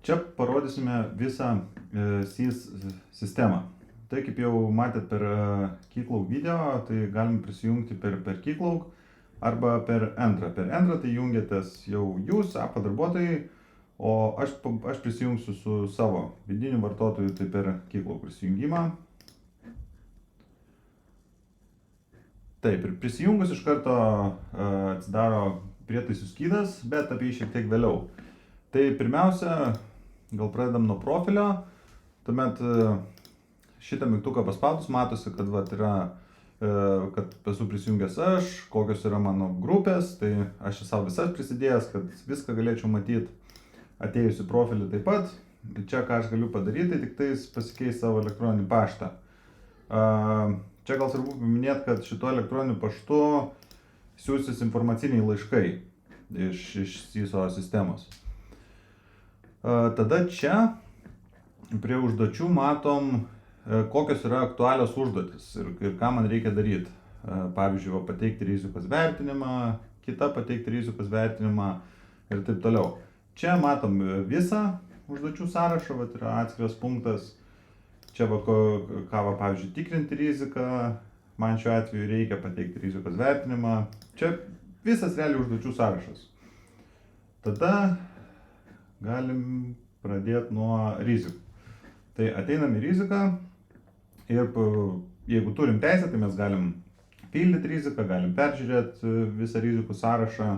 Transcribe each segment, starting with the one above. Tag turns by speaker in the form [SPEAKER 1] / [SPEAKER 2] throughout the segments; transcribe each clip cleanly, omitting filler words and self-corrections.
[SPEAKER 1] Čia parodysime visą SIS sistemą. Tai kaip jau matėt per Keycloak video, tai galim prisijungti per Keycloak arba per Entra. Per Entra tai jungiatės jau jūs, APA darbuotojai, o aš prisijungsiu su savo vidiniu vartotoju, tai per Keycloak prisijungimą. Taip, ir prisijungus iš karto atsidaro prietaisų skydas, bet apie jį šiek tiek vėliau. Tai pirmiausia, gal pradedam nuo profilio, tuomet šitą mygtuką paspaudus matosi, kad kad esu prisijungęs aš, kokios yra mano grupės, tai aš savo visas prisidėjęs, kad viską galėčiau matyti, atėjus į profilį taip pat. Čia ką aš galiu padaryti, tai tik tais pasikeisti savo elektroninį paštą. Čia gal svarbu paminėti, kad šituo elektroniniu paštu siūsis informaciniai laiškai iš SISO sistemos. Tada čia prie užduočių matom, kokios yra aktualios užduotis ir ką man reikia daryti. Pavyzdžiui, pateikti rizikos vertinimą, kita pateikti rizikos vertinimą ir taip toliau. Čia matom visą užduočių sąrašą, yra atskiras punktas. Čia pavyzdžiui, tikrinti riziką, man šiuo atveju reikia pateikti rizikos vertinimą. Čia visas realiai užduočių sąrašas. Tada galim pradėti nuo rizikų. Tai ateinam į riziką ir jeigu turim teisę, tai mes galim pildyti riziką, galim peržiūrėti visą rizikų sąrašą.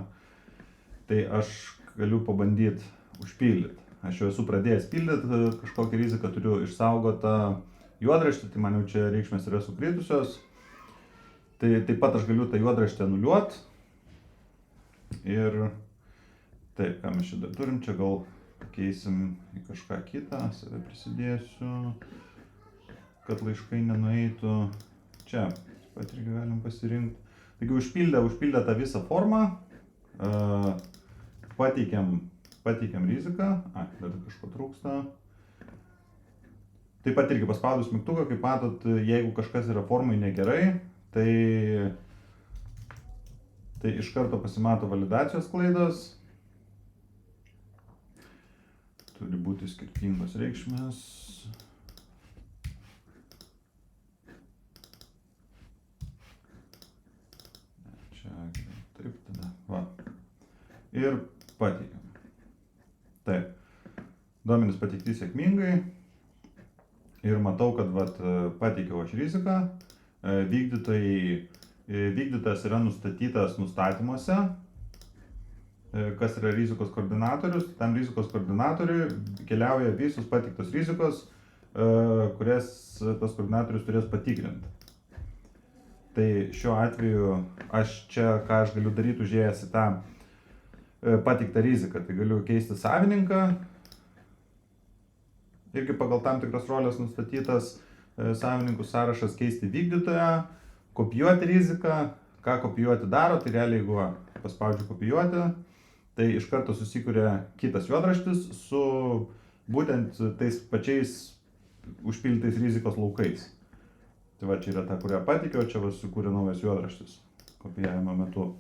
[SPEAKER 1] Tai aš galiu pabandyti užpildyti. Aš jau esu pradėjęs pildyti kažkokią riziką, turiu išsaugotą juodraštį, tai man jau čia reikšmės yra sukritusios. Tai taip pat aš galiu tą juodraštį anuliuoti. Ir taip, ką mes čia dar turim, čia gal keisim į kažką kitą, save prisidėsiu, kad laiškai nenueitų. Čia pat irgi galim pasirinkti. Taigi užpildę tą visą formą, pateikiam riziką, dar kažko trūksta. Taip pat irgi paspaudus mygtuką, kaip matot, jeigu kažkas yra formai negerai, tai iš karto pasimato validacijos klaidos. Turi būti skirtingos reikšmės. Čia taip tada. Va. Ir pateikiam. Taip, duomenys pateikti sėkmingai ir matau, kad pateikiau aš riziką, vykdytojas yra nustatytas nustatymuose, kas yra rizikos koordinatorius, tam rizikos koordinatoriui keliauja visus pateiktos rizikos, kurias tas koordinatorius turės patikrinti. Tai šiuo atveju ką aš galiu daryti užėjęs į tą pateiktą riziką, tai galiu keisti savininką, irgi pagal tam tikras rolės nustatytas savininkų sąrašas, keisti vykdytoją, kopijuoti riziką. Ką kopijuoti daro, tai realiai jeigu paspaudžiu kopijuoti, tai iš karto susikuria kitas juodraštis su būtent tais pačiais užpildytais rizikos laukais. Tai čia yra ta, kurią pateikiau, čia sukūrė naujas juodraštis kopijavimo metu.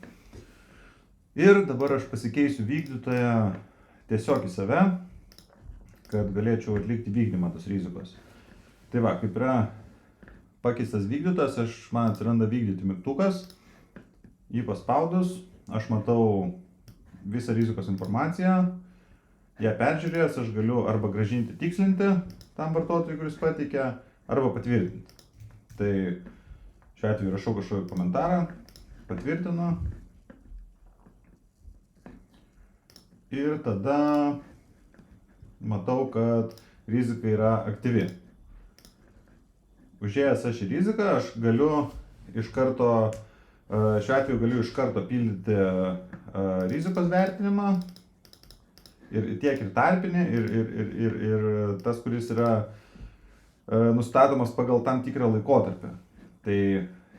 [SPEAKER 1] Ir dabar aš pasikeisiu vykdytoją tiesiog į save, kad galėčiau atlikti vykdymą tos rizikos. Tai kaip yra pakeistas vykdytojas, man atsiranda vykdyti mygtukas, jį paspaudus, aš matau visą rizikos informaciją, ją peržiūrėjęs, aš galiu arba grąžinti tikslinti tam vartotojui, kuris pateikia, arba patvirtinti. Tai šiuo atveju rašau kažkokį komentarą, patvirtinu. Ir tada matau, kad rizika yra aktyvi. Užėjęs aš į riziką, aš galiu šiuo atveju galiu iš karto pildyti rizikos vertinimą, tiek ir tarpinį, ir tas, kuris yra nustatomas pagal tam tikrą laikotarpį. Tai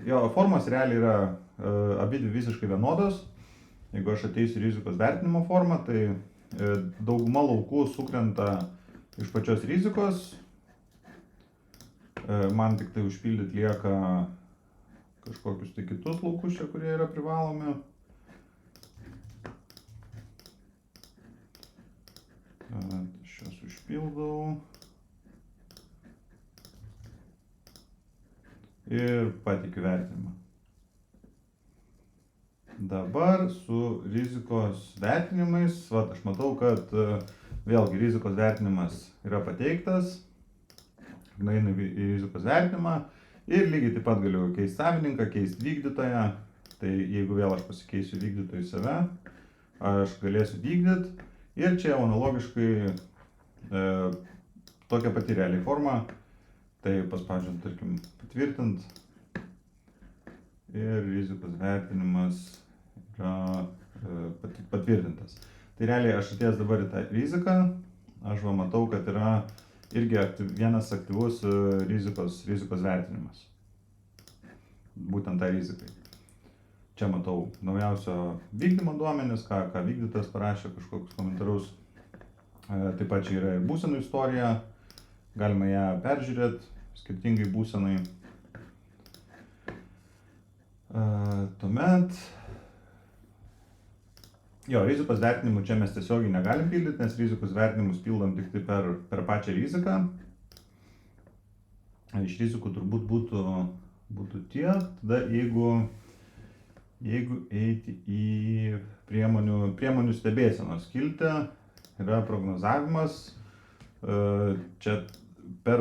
[SPEAKER 1] jo formos realiai yra abidvi visiškai vienodos. Jeigu aš ateisiu rizikos vertinimo formą, tai dauguma laukų sukrenta iš pačios rizikos. Man tik tai užpildyti lieka kažkokius tai kitus laukus čia, kurie yra privalomi. Aš juos užpildau. Ir pateikiu vertinimą. Dabar su rizikos vertinimais, aš matau, kad vėlgi rizikos vertinimas yra pateiktas, nueinu į rizikos vertinimą ir lygiai taip pat galiu keisti savininką, keisti vykdytoją. Tai jeigu vėl aš pasikeisiu vykdytojų save, aš galėsiu vykdyti ir čia jau analogiškai tokia pati realiai forma. Tai paspaudžiam, tarkim, patvirtint ir rizikos vertinimas yra patvirtintas. Tai realiai aš atėjęs dabar į tą riziką, aš matau, kad yra irgi vienas aktyvus rizikos vertinimas. Būtent tą rizikai. Čia matau naujausio vykdymo duomenis, ką vykdytojas parašė, kažkokius komentarus. Taip pat čia yra ir būsenų istorija, galima ją peržiūrėti skirtingai būsenai. Tuomet, rizikos vertinimų čia mes tiesiogiai negalim pildyti, nes rizikos vertinimus pildom tik tai per pačią riziką. Iš rizikų turbūt būtų tiek, tada jeigu eiti į priemonių stebėsenos skiltį, yra prognozavimas, čia per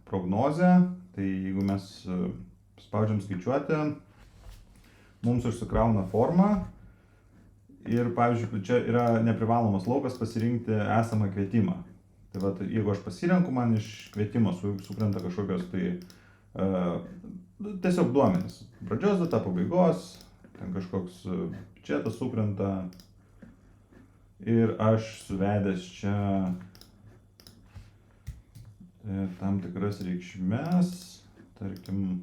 [SPEAKER 1] prognozę, tai jeigu mes spaudžiam skaičiuoti, mums užsikrauna formą ir, pavyzdžiui, čia yra neprivalomas laukas pasirinkti esamą kvietimą. Tai jeigu aš pasirenku, man iš kvietimo sukrenta kažkokios tiesiog duomenys. Pradžios data, pabaigos, ten kažkoks biudžetas sukrenta ir aš suvedęs čia tam tikras reikšmes, tarkim,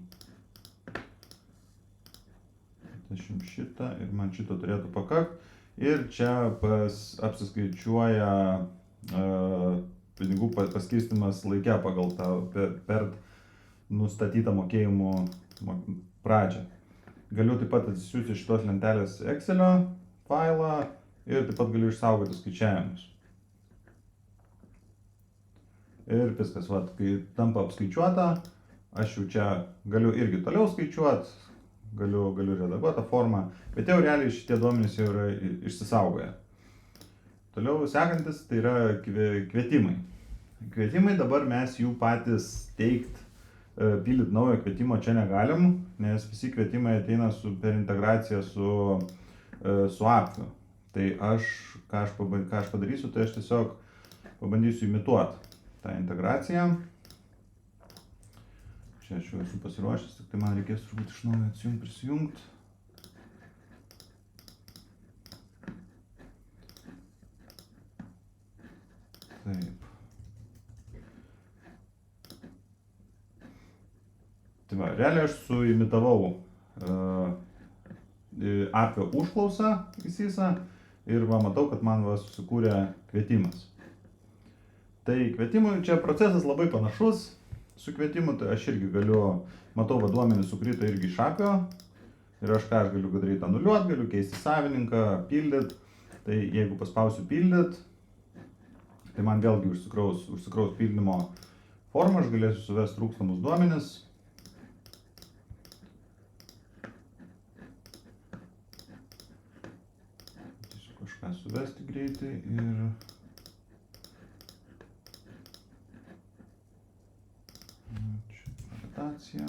[SPEAKER 1] šitą ir man šito turėtų pakakti. Ir čia apsiskaičiuoja pinigų paskirstymas laike pagal per nustatytą mokėjimų pradžią. Galiu taip pat atsisiųsti šitos lentelės Excelio failą ir taip pat galiu išsaugoti skaičiavimus. Ir viskas, kai tampa apskaičiuota, aš jau čia galiu irgi toliau skaičiuoti, galiu redaguoti formą, bet jau realiai šitie duomenys jau yra išsisaugoję. Toliau sekantis tai yra kvietimai. Kvietimai dabar mes jų patys teikt, pildyti naujo kvietimo čia negalim, nes visi kvietimai ateina per integraciją su Appiu. Tai ką aš padarysiu, tai aš tiesiog pabandysiu imituoti tą integraciją. Čia aš jau esu pasiruošęs, tik tai man reikės turbūt iš naujo prisijungti. Taip. Tai realiai aš suimitavau Appio užklausą į SIS-ą ir matau, kad man susikūrė kvietimas. Tai kvietimui čia procesas labai panašus su kvietimu, tai aš irgi matau, duomenys sukrito irgi iš Appio ir aš galiu daryti, anuliuoti, galiu keisti savininką, pildyti. Tai jeigu paspausiu pildyti, tai man vėlgi užsikraus pildymo formą, aš galėsiu suvesti trūkstamus duomenis. Tiesiog kažką suvesti greitai ir validacija.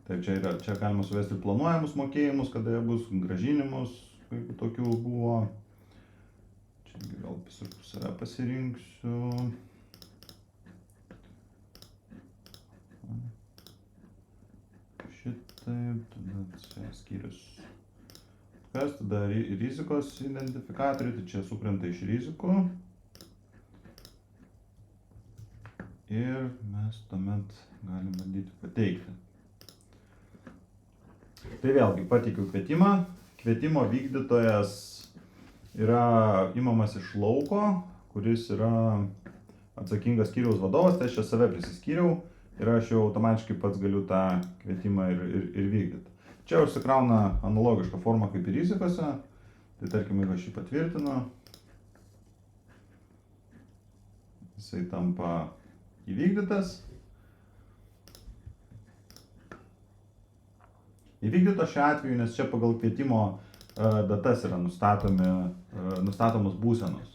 [SPEAKER 1] Taip, čia galima suvesti planuojamus mokėjimus, kada jie bus, grąžinimus, jeigu tokių buvo. Čia gal save pasirinksiu. Šitaip, tada skyrius. Tada rizikos identifikatoriai, tai čia sukrenta iš rizikų. Ir mes tuomet galim bandyti pateikti. Tai vėlgi pateikiu kvietimą. Kvietimo vykdytojas yra imamas iš lauko, kuris yra atsakingas skyriaus vadovas, tai aš čia save prisiskyriau. ir aš jau automatiškai pats galiu tą kvietimą ir vykdyti. Čia užsikrauna analogišką formą kaip ir rizikose, tai tarkim, jeigu aš jį patvirtinu, jisai tampa įvykdytas. Įvykdyto šiuo atveju, nes čia pagal kvietimo datas yra nustatomos būsenos.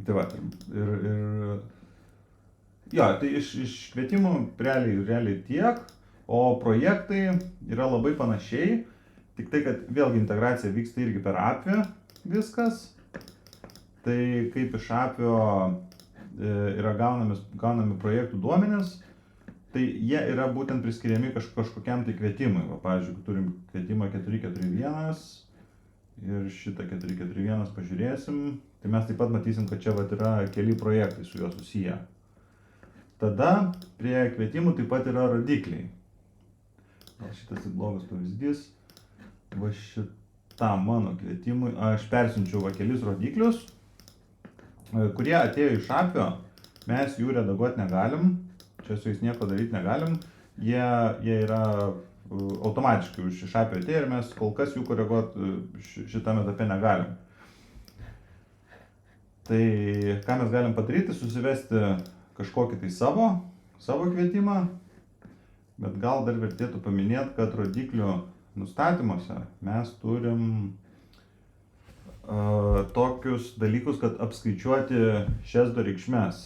[SPEAKER 1] Tai va, jo, tai iš kvietimų realiai tiek, o projektai yra labai panašiai, tik tai, kad vėlgi integracija vyksta irgi per API viskas. Tai kaip iš API yra gaunami projektų duomenys, tai jie yra būtent priskiriami kažkokiam tai kvietimui. Va, pavyzdžiui, turim kvietimą 441 ir šitą 441 pažiūrėsim, tai mes taip pat matysim, kad čia vat yra keli projektai su juo susiję. Tada prie kvietimų taip pat yra rodikliai. Gal šitas blogas pavyzdys. Va šitam mano kvietimui aš persiunčiau va kelis rodiklius, kurie atėjo iš API, mes jų redaguoti negalim. Čia su jais nieko daryti negalim, jie yra automatiškai iš API atėję ir mes kol kas jų koreguoti šitame etape negalim. Tai ką mes galim padaryti, susivesti kažkokį tai savo kvietimą, bet gal dar vertėtų paminėti, kad rodiklių nustatymuose mes turim tokius dalykus, kad apskaičiuoti šias du reikšmes.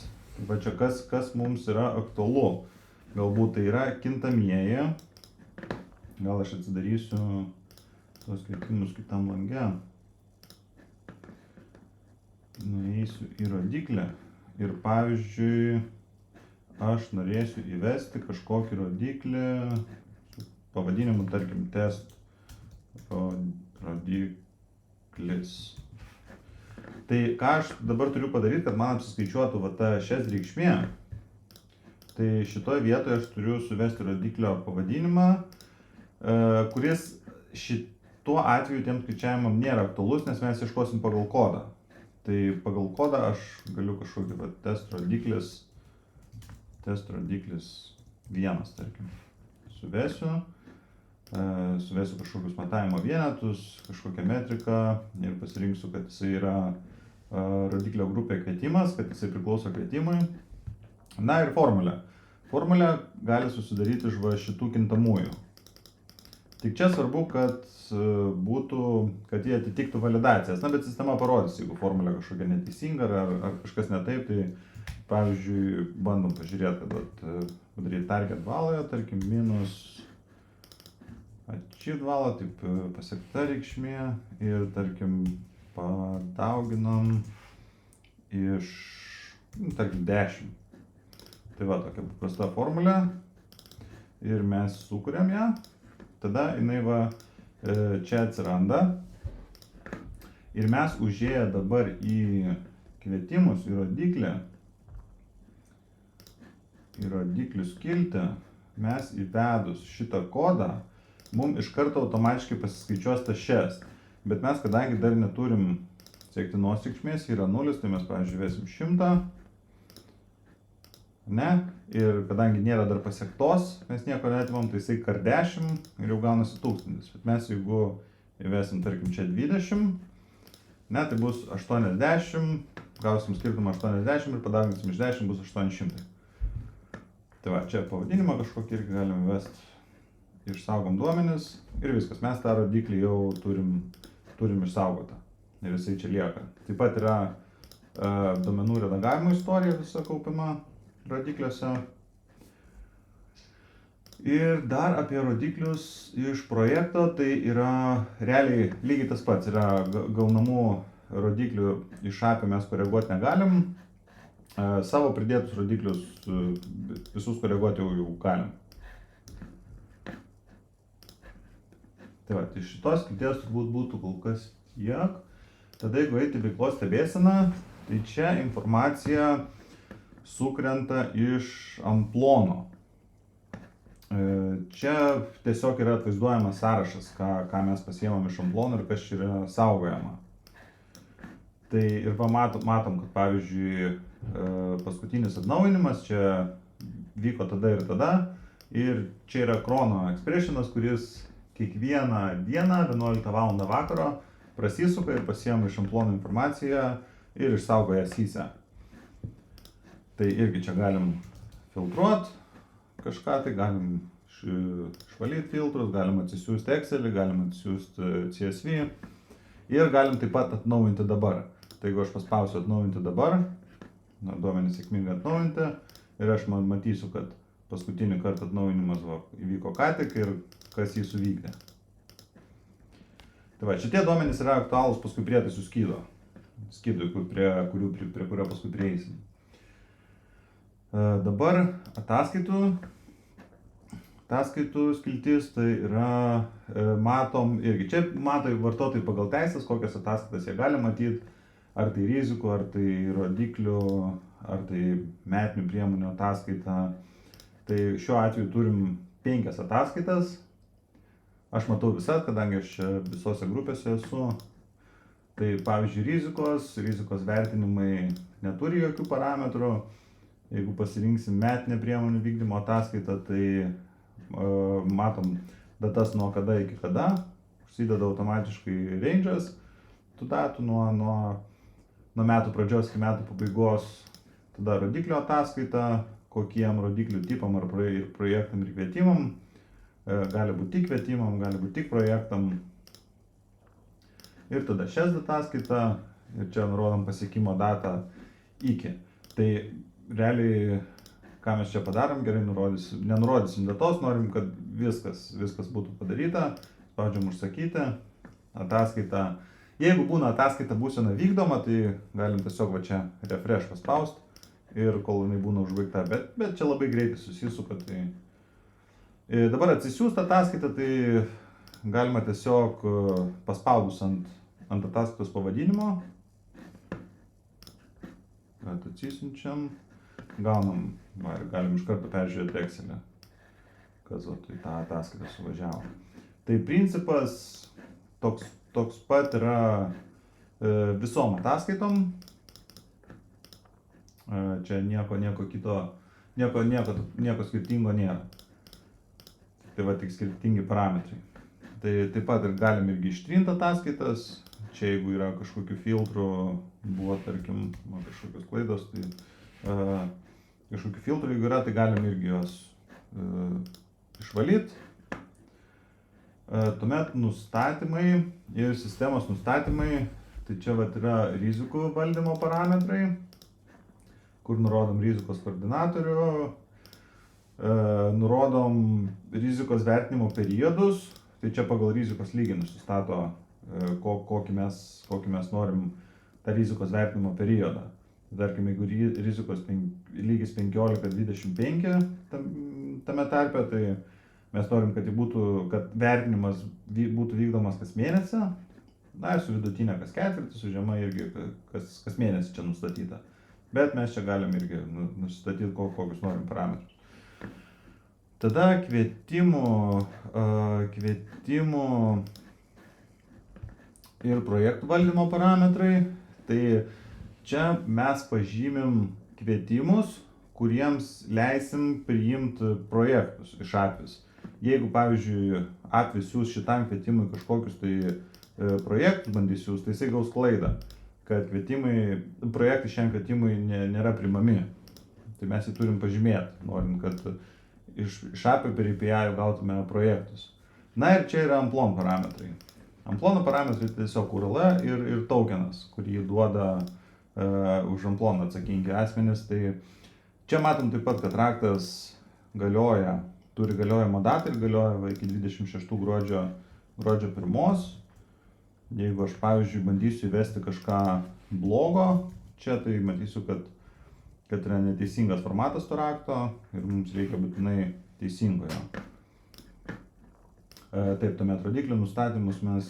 [SPEAKER 1] Va čia kas mums yra aktualu. Galbūt tai yra kintamieji. Gal aš atsidarysiu tos kvietimus kitam lange. Nueisiu į rodiklį ir pavyzdžiui, aš norėsiu įvesti kažkokį rodiklį su pavadinimu, tarkim, test rodiklis. Tai ką aš dabar turiu padaryti, kad man apsiskaičiuotų va ta šias reikšmė, tai šitoje vietoje aš turiu suvesti rodiklio pavadinimą, kuris šituo atveju tiem skaičiavimam nėra aktualus, nes mes ieškosim pagal kodą. Tai pagal kodą aš galiu kažkokį va, test rodiklis 1, tarkim, suvesiu kažkokius matavimo vienetus, kažkokią metriką ir pasirinksiu, kad jisai yra rodiklio grupė kvietimas, kad jisai priklauso kvietimui. Na ir formulė. Formulė gali susidaryti iš va šitų kintamųjų. Tik čia svarbu, kad kad jie atitiktų validacijas. Na, bet sistema parodys, jeigu formulė kažkokia neteisinga ar kažkas ne taip, tai pavyzdžiui, bandom pažiūrėti, kad padaryti target valoje, tarkim, minus achieved valą, taip pasiekta reikšmė ir, tarkim, padauginam iš, tarkim, 10. Tai va, tokia paprasta formulė ir mes sukuriam ją, tada jinai va čia atsiranda ir mes užėję dabar į kvietimus, į rodiklių skiltį, mes įvedus šitą kodą, mums iš karto automatiškai pasiskaičiuos tas šias. Bet mes, kadangi dar neturim siektinos reikšmės, yra 0, tai mes, pavyzdžiui, įvesim 100. Ne? Ir kadangi nėra dar pasiektos, mes nieko neatimam, tai jisai kart 10 ir jau gaunasi 1000. Bet mes, jeigu įvesim, tarkim, čia 20, ne, tai bus 80, gausim skirtumą 80 ir padauginsim iš 10 bus 800. Tai va, čia pavadinimą kažkokį irgi galim įvesti. Išsaugom duomenis ir viskas, mes tą rodiklį jau turim išsaugotą ir jisai čia lieka. Taip pat yra duomenų redagavimo istorija visa kaupiama rodikliuose. Ir dar apie rodiklius iš projekto, tai yra realiai lygiai tas pats, yra gaunamų rodiklių iš API mes koreguoti negalim, savo pridėtus rodiklius visus koreguoti jau galim. Tai va, tai šitos skilties turbūt būtų kol kas tiek. Tada jeigu eiti veiklos stebėseną, tai čia informacija sukrenta iš amplono. Čia tiesiog yra atvaizduojamas sąrašas, ką mes pasiėmam iš amplono ir kas čia yra saugojama. Tai ir matom, kad pavyzdžiui paskutinis atnaujinimas, čia vyko tada ir tada. Ir čia yra chrono expressionas, kuris kiekvieną dieną 11 val. Vakaro prasisuka ir pasiema iš amplono informaciją ir išsaugoja syse. Tai irgi čia galim filtruoti kažką, tai galim išvalyti filtrus, galim atsisiųsti Excelį, galim atsisiųsti CSV ir galim taip pat atnaujinti dabar. Tai jeigu aš paspausiu atnaujinti dabar, duomenys sėkmingai atnaujinti ir aš matysiu, kad paskutinį kartą atnaujinimas įvyko ką tik ir kas jį suvykdė. Tai va, šitie duomenys yra aktualūs paskui prietaisų skydui, prie kurio paskui prieisim. Dabar ataskaitų skiltis, tai yra, matom irgi, čia mato vartotojai pagal teisės, kokias ataskaitas jie gali matyti, ar tai rizikų, ar tai rodiklių, ar tai metinių priemonių ataskaita. Tai šiuo atveju turim 5 ataskaitas. Aš matau visas, kadangi aš visose grupėse esu. Tai pavyzdžiui rizikos vertinimai neturi jokių parametrų. Jeigu pasirinksim metinę priemonių vykdymo ataskaitą, tai matom datas nuo kada iki kada. Užsideda automatiškai range'as tų datų nuo metų pradžios iki metų pabaigos. Tada rodiklio ataskaita, kokiem rodiklių tipam ar projektam ir kvietimam. Gali būti tik kvietimam, gali būti tik projektam. Ir tada šias ataskaita ir čia nurodom pasiekimo datą iki. Tai realiai, ką mes čia padarom, gerai nenurodysim datos, norim, kad viskas būtų padaryta. Spaudžiam užsakyti, ataskaita. Jeigu būna ataskaita būsena vykdoma, tai galim tiesiog va čia refresh paspaust ir kol jinai būna užbaigta, bet čia labai greitai susisuka. Tai dabar atsisiųst ataskaitą, tai galima tiesiog paspaudus ant ataskaitos pavadinimo, kad atsisiunčiam, gaunam, ir galim iš karto peržiūrėti Excelį, kas į tą ataskaitą suvažiavo. Tai principas toks pat yra visom ataskaitom. Čia nieko kito, nieko skirtingo nėra. Tai va tik skirtingi parametrai. Tai taip pat ir galim irgi ištrinti ataskaitas. Čia jeigu yra kažkokių filtrų, buvo tarkim kažkokios klaidos, tai kažkokių filtrų jeigu yra, tai galim irgi juos išvalyti. Tuomet nustatymai ir sistemos nustatymai, tai čia vat yra rizikų valdymo parametrai, kur nurodom rizikos koordinatorių, nurodom rizikos vertinimo periodus, tai čia pagal rizikos lygį nusistato, kokį mes norim tą rizikos vertinimo periodą. Tarkim, jeigu rizikos lygis 15-25 tame tarpe, tai mes norim, kad vertinimas būtų vykdomas kas mėnesį, na ir su vidutinė kas ketvirtį, su žema irgi kas mėnesį čia nustatyta. Bet mes čia galim irgi nustatyti, kokius norim parametrus. Tada kvietimų ir projektų valdymo parametrai. Tai čia mes pažymim kvietimus, kuriems leisim priimti projektus iš APIS. Jeigu, pavyzdžiui, APIS siūs šitam kvietimui kažkokius tai projektus bandys siūs, tai jisai gaus klaidą, kad projektai šiam kvietimui nėra primami. Tai mes jį turim pažymėti, norint, kad iš API per API gautume projektus. Na ir čia yra Amplon parametrai. Amplono parametrai tiesiog URL ir tokenas, kurį duoda už Amploną atsakingi asmenys. Tai čia matom taip pat, kad raktas turi galiojimo datą ir galioja iki 26 gruodžio 1. Jeigu aš, pavyzdžiui, bandysiu įvesti kažką blogo, čia tai matysiu, kad yra neteisingas formatas to rakto ir mums reikia būtinai teisingojo. Taip, tuomet rodiklių nustatymus mes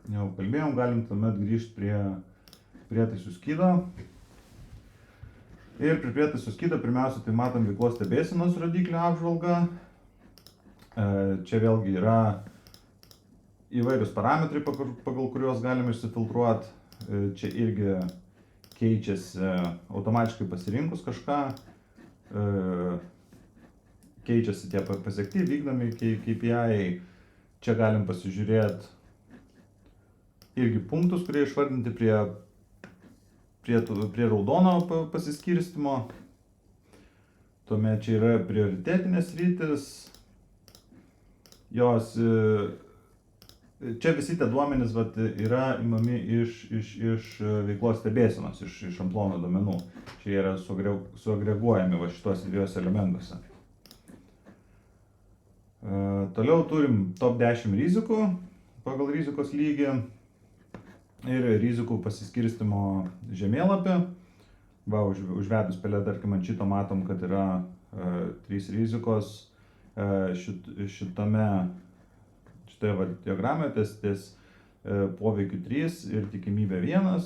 [SPEAKER 1] jau kalbėjom, galim tuomet grįžti prie prietaisų skydo. Ir prie prietaisų skydo pirmiausia, tai matom veiklos stebėsenos rodiklio apžvalgą. Čia vėlgi yra įvairius parametrai, pagal kuriuos galime išsifiltruoti. Čia irgi keičiasi automatiškai pasirinkus kažką. keičiasi tie pasiekti, vykdomi KPI. Čia galim pasižiūrėti irgi punktus, kurie išvardinti prie raudono pasiskirstimo. Tuomet čia yra prioritetinės sritis. Jos, čia visi tie duomenys yra imami iš veiklos stebėsenos, iš Amplono duomenų. Čia yra suagreguojami šituose dviejose elementuose. Toliau turim top 10 rizikų pagal rizikos lygį ir rizikų pasiskirstimo žemėlapį. Užvedus pelę, tarkim, ant šito matom, kad yra 3 rizikos. Šitoje diagramoje ties poveikiu 3 ir tikimybė 1.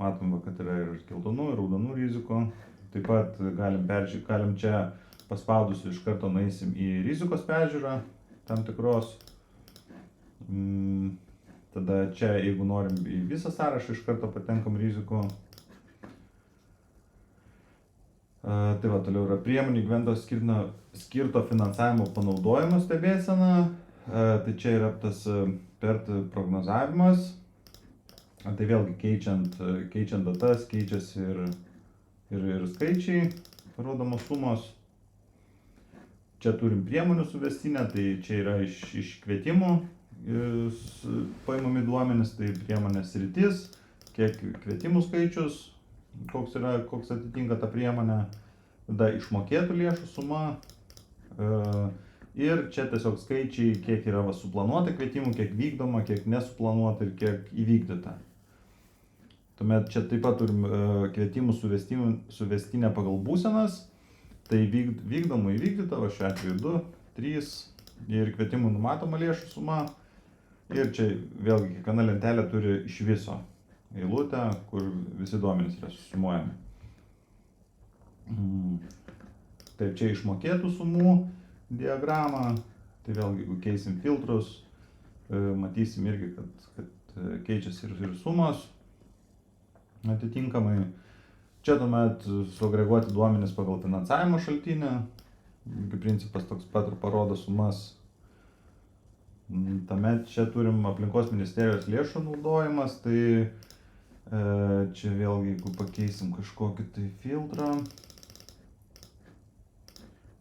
[SPEAKER 1] Matom, kad yra ir geltonų, ir raudonų rizikų. Taip pat galim čia paspaudus iš karto nueisim į rizikos peržiūrą tam tikros. Tada čia, jeigu norim į visą sąrašą, iš karto patenkam rizikų. Tai va, toliau yra priemonių įgyvendintos skirto finansavimo panaudojimo stebėsena. Tai čia yra tas PERT prognozavimas. Tai vėlgi keičiant datas, keičiasi ir skaičiai, parodomos sumos. Čia turim priemonių suvestinę, tai čia yra iš kvietimų paimami duomenys, tai priemonės sritis, kiek kvietimų skaičius, koks atitinka tą priemonę, tada išmokėtų lėšų suma ir čia tiesiog skaičiai, kiek yra suplanuota kvietimų, kiek vykdoma, kiek nesuplanuota ir kiek įvykdyta. Tuomet čia taip pat turim kvietimų suvestinę pagal būsenas, tai vykdomų įvykdyta, va šiuo atveju 2, 3 ir kvietimų numatoma lėšų suma. Ir čia vėlgi kiekviena lentelė turi iš viso eilutę, kur visi duomenys yra susumuojami. Taip, čia išmokėtų sumų diagramą, tai vėlgi jeigu keisim filtrus, matysim irgi, kad keičiasi ir sumos atitinkamai. Čia tuomet suagreguoti duomenys pagal finansavimo šaltinį, principas toks pat ir parodo sumas. Tuomet čia turim aplinkos ministerijos lėšų naudojimas, tai čia vėlgi jeigu pakeisim kažkokį tai filtrą,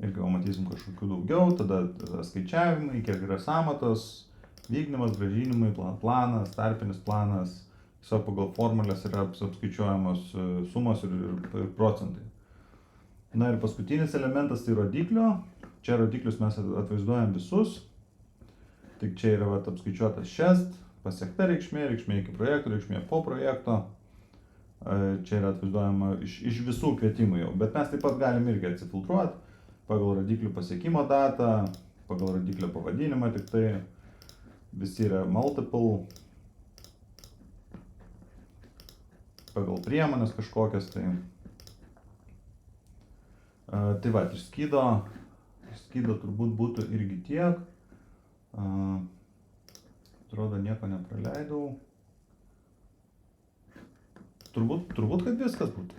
[SPEAKER 1] irgi matysim kažkokių daugiau, tada skaičiavimai, kiek yra sąmatos, vykdymas, grąžinimai, planas, tarpinis planas, tiesiog pagal formulės yra apskaičiuojamos sumos ir procentai. Na ir paskutinis elementas tai rodiklio. Čia rodiklius mes atvaizduojam visus. Tik čia yra apskaičiuotas šest, pasiekta reikšmė, reikšmė iki projekto, reikšmė po projekto. Čia yra atvaizduojama iš visų kvietimų jau, bet mes taip pat galim irgi atsifiltruoti pagal rodiklių pasiekimo datą, pagal rodiklio pavadinimą, tik tai visi yra multiple, pagal priemonės kažkokias tai. Tai va, iš skydo turbūt būtų irgi tiek. Atrodo, nieko nepraleidau. Turbūt, kad viskas būtų.